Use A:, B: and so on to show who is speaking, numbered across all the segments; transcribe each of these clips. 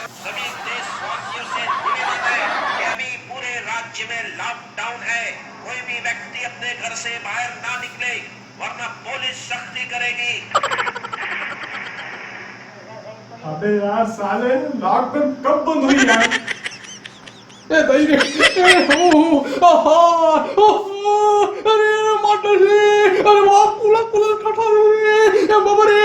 A: सभी देशवासियों से निवेदन है कि अभी पूरे राज्य में लॉकडाउन है। कोई भी व्यक्ति अपने घर से बाहर ना निकले, वरना पुलिस सख्ती करेगी।
B: अबे यार साले लॉकडाउन कब बंद हुई यार? ए भाई अरे माता रे, अरे बाप पुलिस कठा रे बाबा रे।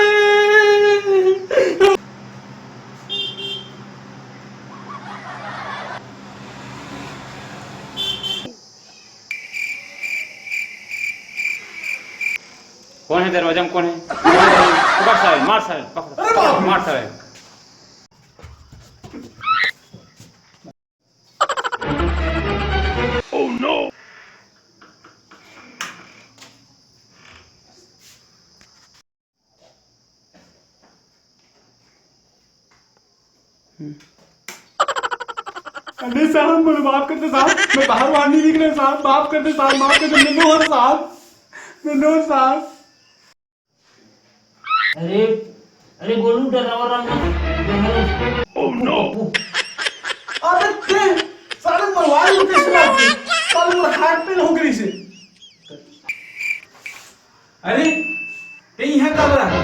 C: कौन है दरवाजा में? कौन है? पकड़ साहब, मार साहब, पकड़ मार साहब।
B: नहीं साहब, मुझे माफ कर दे साहब, मैं बाहर नहीं निकले साहब, माफ कर दे साहब, माफ कर दे मनोहर साहब, मनोहर साहब।
D: अरे अरे गोलू डरावरा मत। Oh no.
B: अबे ते साले मरवाई किस बात से? साले मेरा हार्ट फेल हो गई से। अरे ये यहाँ कब रहा?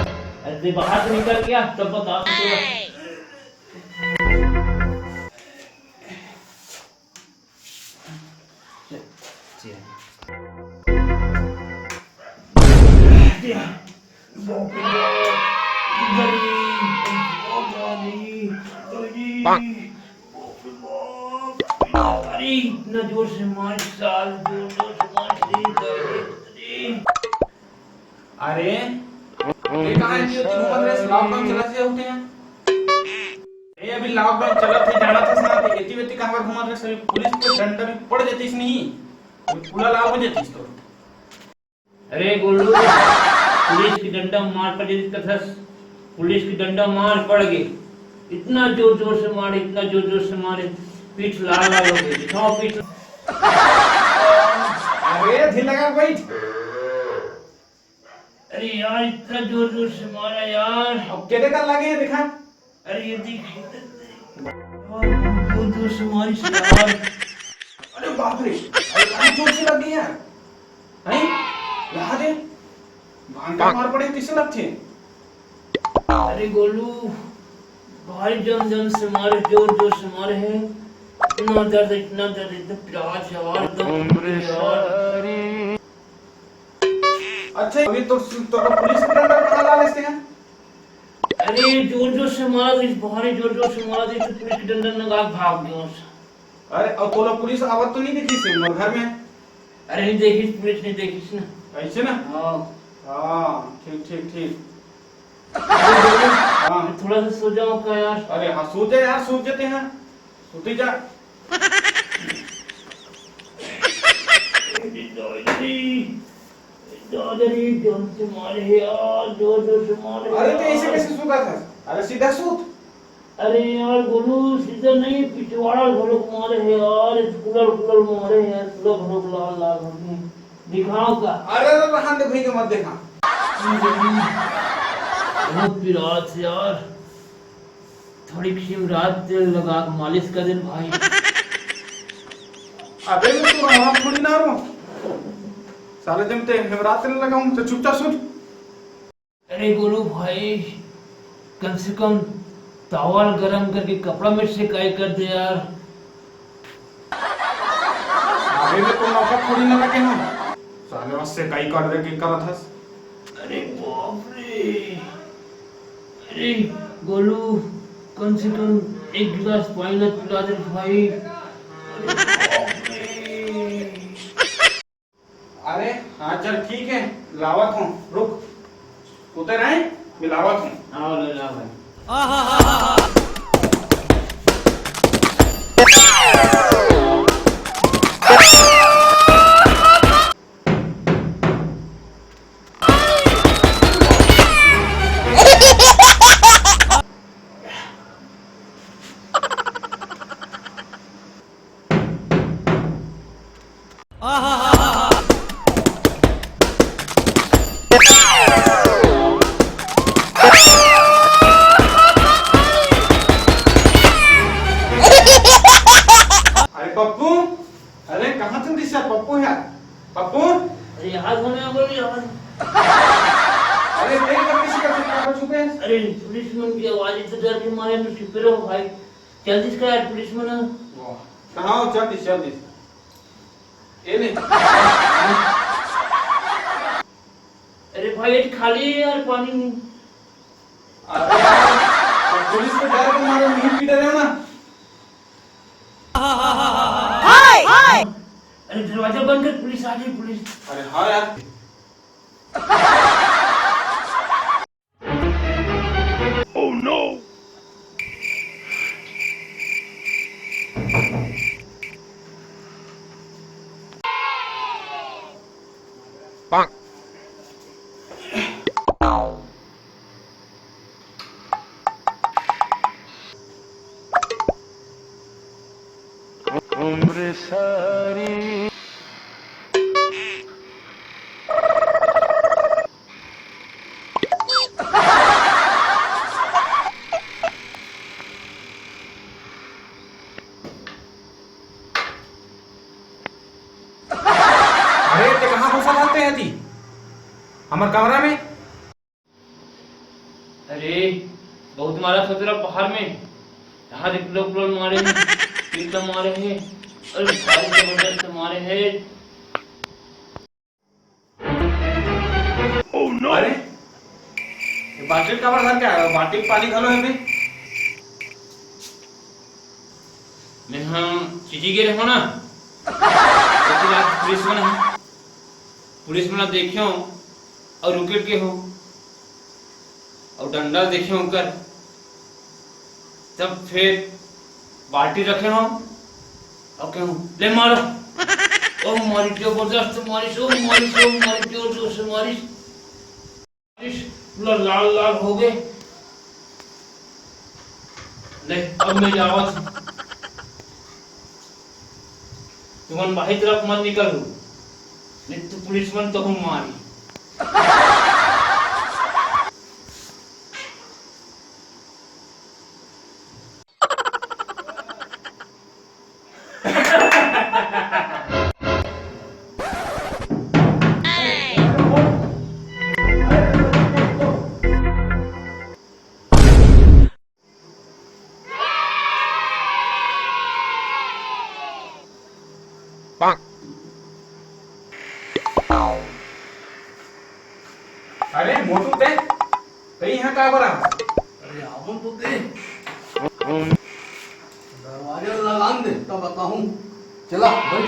D: अरे बाहर से निकल गया तब बता तुझे। अरे इतना जोर से मार साल, जोर से मार।
B: अरे ये कहाँ है? घूमत रहे लॉकडाउन चला से उठे हैं। ये अभी लॉकडाउन चला थे, जाना था साथ एटी वेटी कहाँ घूमत रहे सभी। पुलिस को डंडा भी पड़ जाती नहीं, पूरा लाभ हो जाती तो।
D: अरे गोलू, पुलिस की डंडा मार पड़ गई कथस, पुलिस की डंडा मार पड़ गई। इतना जोर जोर से मारे, इतना जोर जोर से मारे, पीठ लाल लाल हो गई। दिखाओ पीठ।
B: अरे ढील लगा बैठ।
D: अरे यार इतना जोर जोर से मारा यार।
B: अब क्या देखा लगे है दिखा।
D: अरे ये देख, जोर जोर से मारी यार।
B: अरे बाप रे, अरे जोर से लग गई यार। नहीं यहाँ दे भांगा मार पड़े किसे लगते?
D: अरे गोलू, भारी जम जम से मारे, जोर जोर से मारे हैं। इतना दर्द, इतना दर्द, इतना प्याज यार, यार।
B: अच्छा अभी तो पुलिस के डंडा कहाँ ला लेते हैं?
D: अरे जोर जोर से मारा, भारी जोर जोर से मारा, तो पुलिस के डंडा लगा भाग गया।
B: अरे और तो पुलिस आवत तो नहीं देखी से घर में?
D: अरे नहीं देखी पुलिस, नहीं देखी ना।
B: ऐसे ना?
D: हाँ
B: हाँ ठीक ठीक ठीक।
D: हाँ थोड़ा सा सो जाओ का यार।
B: अरे हाँ सो जा यार, सो जाते हैं, सोते जा।
D: दादाजी जोर से मारे यार, जोर जोर से मारे।
B: अरे तो ऐसे कैसे सोता था? अरे सीधा सूत।
D: अरे यार गोलू, सीधा नहीं, पिछवाड़ा घरों मारे हैं यार, कूलर कूलर मारे हैं, कूलर घरों लाल लाल हो गए। दिखाओ का?
B: अरे रहन दे भाई के मत देखा।
D: बहुत पिरात यार, थोड़ी क्रीम रात तेल लगा के मालिश कर दे भाई।
B: अबे मैं तो वहां थोड़ी ना रहूं साले, जब ते हेमरात तेल लगाऊं तो चुपचाप सुन।
D: अरे गोलू भाई, कम से कम तावल गरम करके कपड़ा में सेकाई कर दे यार।
B: अबे मैं तो नौका थोड़ी ना लगे हम साले, उससे कई कर दे के करत हस।
D: अरे बाप रे, अरे गोलू, कम से कम एक गिलास पानी पिला दे भाई। अरे बाप रे।
B: अरे हाँ चल ठीक है, लावत हूँ, रुक उतर आए, मैं लावत हूँ।
D: आओ ले ला भाई। जहाज होने में बोल जहाज।
B: अरे देख कर किसी का चुप छुपे हैं।
D: अरे पुलिसमैन की आवाज इतने डर के मारे में छुपे रहो भाई। जल्दी से यार पुलिसमैन।
B: कहाँ हो? जल्दी ये नहीं।
D: अरे भाई ये खाली है यार, पानी नहीं।
B: अरे यार, पुलिस को डर के मारे नहीं पीट रहे हो ना।
D: अरे दरवाजा बंद कर, पुलिस आ गई पुलिस।
B: अरे हाँ यार।
A: Oh no! Bonk. उम्र सारी
B: अरे ते कहाँ घुसा डालते हैं थी हमारे कमरा में?
D: अरे बहुत मारा सतरा बाहर में, यहाँ देख लोग मारे हैं, तीर तो मारे हैं, अरे भाई जबरदस्त मारे हैं।
A: Oh no!
B: अरे ये बाल्टी का कवर क्या है? बाल्टी में पानी घालो है बे।
D: मैं हाँ चीजी गिरे हो ना, पुलिस में देखियो और रुकेट के हो और डंडा देखियो कर, तब फिर बाल्टी रखे हो और क्यों ले मारो। ओ मारी जबरदस्त मारिश, ओ मारिश, ओ मारी जोर जोर से मारिश, पूरा लाल लाल हो गए। ले अब मैं जावा, तुमन बाहर तरफ मत निकल, नहीं तो पुलिसमैन तो हम मारी।
A: Bonk.
B: अरे मोटू ते कहीं यहाँ का बरा?
E: अरे आवन तो दे, दरवाजा लगान दे तब बताऊं। चला बैठ,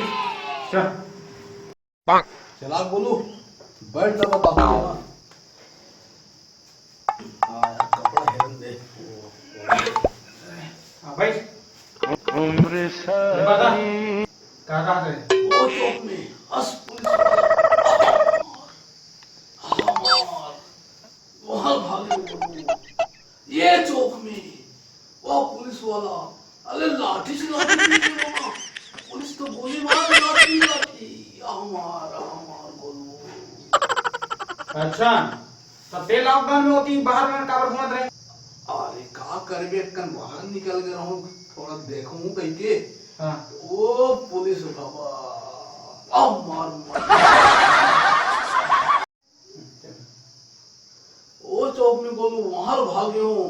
B: चल।
A: Bonk.
E: चला बोलू बैठ तब बताऊं। हाँ यार कपड़ा हेरन दे।
B: हाँ भाई।
A: उम्र
B: ये बता क्या कहा थे?
E: वो चौक में हंस पुलिस वाला वहां भागे। ये चौक में वो पुलिस वाला, अरे लाठी से लाठी पीटे बाबा, पुलिस तो गोली मार लाठी लाठी हमारा हमार बोलू।
B: अच्छा तो ते लॉकडाउन में होती बाहर में काबर घूमत रहे?
E: अरे का करबे कन बाहर निकल गया हूँ, थोड़ा देखूं कहीं के।
B: हाँ।
E: ओ पुलिस बाबा मार मार। ओ चौक में बोलू वहां भागे हूँ,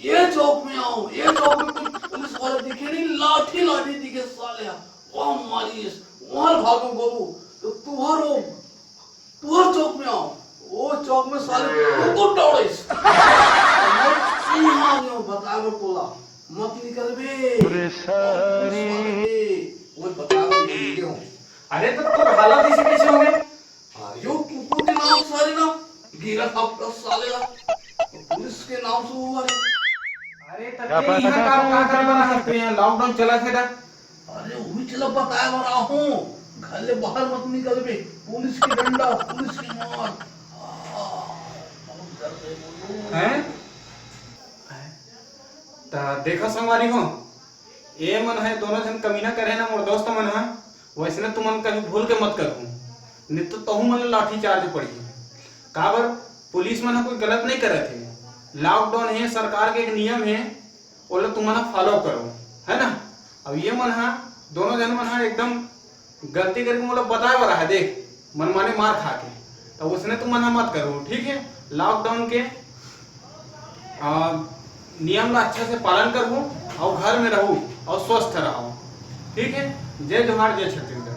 E: ये चौक में आओ, ये चौक में कुछ पुलिस वाले दिखे नहीं, लाठी लाठी दिखे साले, वहां मारिस वहां भागे बोलू तो तुहर चौक में आओ, वो चौक में साले कुकुर दौड़िस। यहाँ गयो बतावे बोला मत निकल बे, वो बतावे बोल गयो।
B: अरे तो तुम हालत ऐसे कैसे हो गए?
E: यो कुकुर के नाम साले ना गिरा था प्लस साले ना पुलिस के नाम से हुआ है।
B: अरे तब यहाँ का कर बना है यहाँ लॉकडाउन चला था।
E: अरे वही चला बताया रहा हूँ, घर ले बाहर मत निकल बे, पुलिस की डंडा पुलिस की मार।
B: हैं? ता देखा संगवारी हो, ये मन है दोनों जन कमीना करे ना मोर दोस्त मन है, वैसे ना तुम मन कभी भूल के मत करूँ, नहीं तो तहु मन लाठी चार्ज पड़ी। काबर पुलिस मन कोई गलत नहीं करे थे, लॉकडाउन है सरकार के एक नियम है, वो लोग तुम फॉलो करो है ना। अब ये मन है दोनों जन मन है एकदम गलती करके मतलब बताया रहा है, देख मनमाने मार खा के, तो उसने तुम मना मत करो, ठीक है। लॉकडाउन के नियम का अच्छे से पालन करूँ और घर में रहूँ और स्वस्थ रहो, ठीक है। जय जोहार, जय छत्तीसगढ़।